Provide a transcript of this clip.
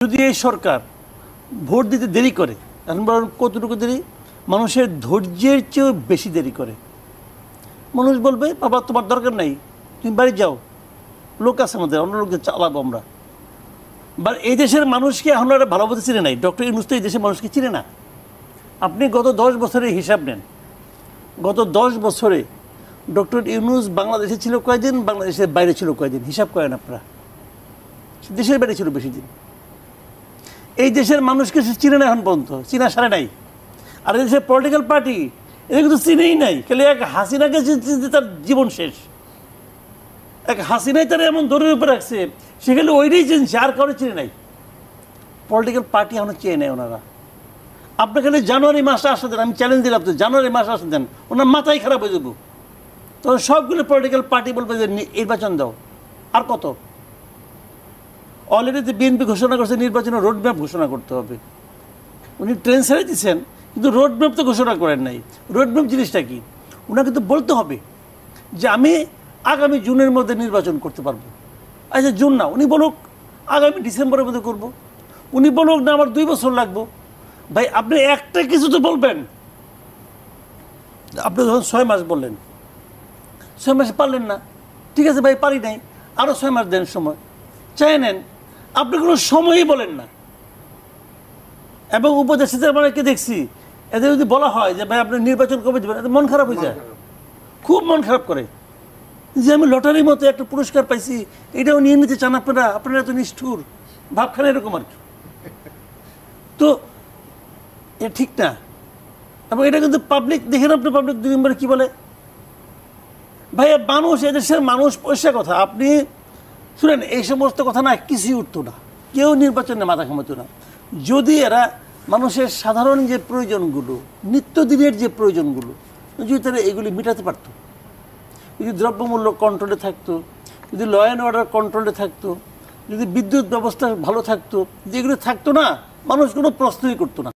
যদি এই সরকার ভোট দিতে দেরি করে, এখন বলেন কতটুকু দেরি, মানুষের ধৈর্যের চেয়েও বেশি দেরি করে। মানুষ বলবে বাবা তোমার দরকার নাই, তুমি বাড়ি যাও, লোক আছে আমাদের, অন্য লোককে চালাবো আমরা। বা এই দেশের মানুষকে এখন আর ভালোভাবে চিনে নাই। ডক্টর ইউনূস তো এই দেশের মানুষকে চিনে না। আপনি গত 10 বছরের হিসাব নেন, গত 10 বছরে ডক্টর ইউনূস বাংলাদেশে ছিল কয়দিন, বাংলাদেশের বাইরে ছিল কয়দিন, হিসাব করেন আপনারা। দেশের বাইরে ছিল বেশি দিন। এই দেশের মানুষকে সে চিনে না এখন পর্যন্ত, চিনা সারে নাই। আর এই দেশের পলিটিক্যাল পার্টি এদের কিন্তু চিনেই নাই। খালি এক হাসিনাকে তার জীবন শেষ, এক হাসিনাই তারা এমন দৌড়ের উপরে রাখছে, সেখানে ওইটাই চিনছে, আর কারো চিনে নাই। পলিটিক্যাল পার্টি এখনো চেয়ে নেয় ওনারা। আপনি খালি জানুয়ারি মাসে আসতে দেন, আমি চ্যালেঞ্জ দিলাম তো, জানুয়ারি মাসে আসতে দেন, ওনার মাথায় খারাপ হয়ে যাবো। তখন সবগুলো পলিটিক্যাল পার্টি বলবে যে নির্বাচন দাও। আর কত? অলরেডি বিএনপি ঘোষণা করছে নির্বাচনের রোডম্যাপ ঘোষণা করতে হবে। উনি ট্রেন ছেড়ে দিচ্ছেন, কিন্তু রোডম্যাপ তো ঘোষণা করেন নাই। রোডম্যাপ জিনিসটা কি? ওনাকে কিন্তু বলতে হবে যে আমি আগামী জুনের মধ্যে নির্বাচন করতে পারবো। আচ্ছা জুন না, উনি বলুক আগামী ডিসেম্বরের মধ্যে করব। উনি বলুক না আমার 2 বছর লাগবো। ভাই আপনি একটা কিছু তো বলবেন। আপনি যখন 6 মাস বললেন, 6 মাসে পারলেন না, ঠিক আছে ভাই পারি নাই, আরও 6 মাস দেন সময়, চাই নেন। আপনি কোনো সময়ই বলেন না। এবং উপদেষ্টাদের মানে দেখছি, এদের যদি বলা হয় যে ভাই আপনি নির্বাচন কবে দেবেন, এদের মন খারাপ হয়ে যায়, খুব মন খারাপ করে যে আমি লটারির মতো একটা পুরস্কার পাইছি, এটাও নিয়ে নিতে চান আপনারা, আপনারা তো নিষ্ঠুর ভাবখানে এরকম আর কি। তো এটা ঠিক না। এবং এটা কিন্তু পাবলিক দেখেন, আপনি পাবলিক 2 নম্বরে কী বলে, ভাই মানুষ, এদেশের মানুষ পয়সা কথা। আপনি শুনেন এই সমস্ত কথা না কিছুই উঠতো না, কেউ নির্বাচনে মাথা ঘামাতো না, যদি এরা মানুষের সাধারণ যে প্রয়োজনগুলো, নিত্যদিনের যে প্রয়োজনগুলো, যদি তারা এগুলি মেটাতে পারত, যদি দ্রব্যমূল্য কন্ট্রোলে থাকতো, যদি ল অ্যান্ড অর্ডার কন্ট্রোলে থাকতো, যদি বিদ্যুৎ ব্যবস্থা ভালো থাকতো, যেগুলো থাকতো না, মানুষ কোনো প্রশ্নই করতো না।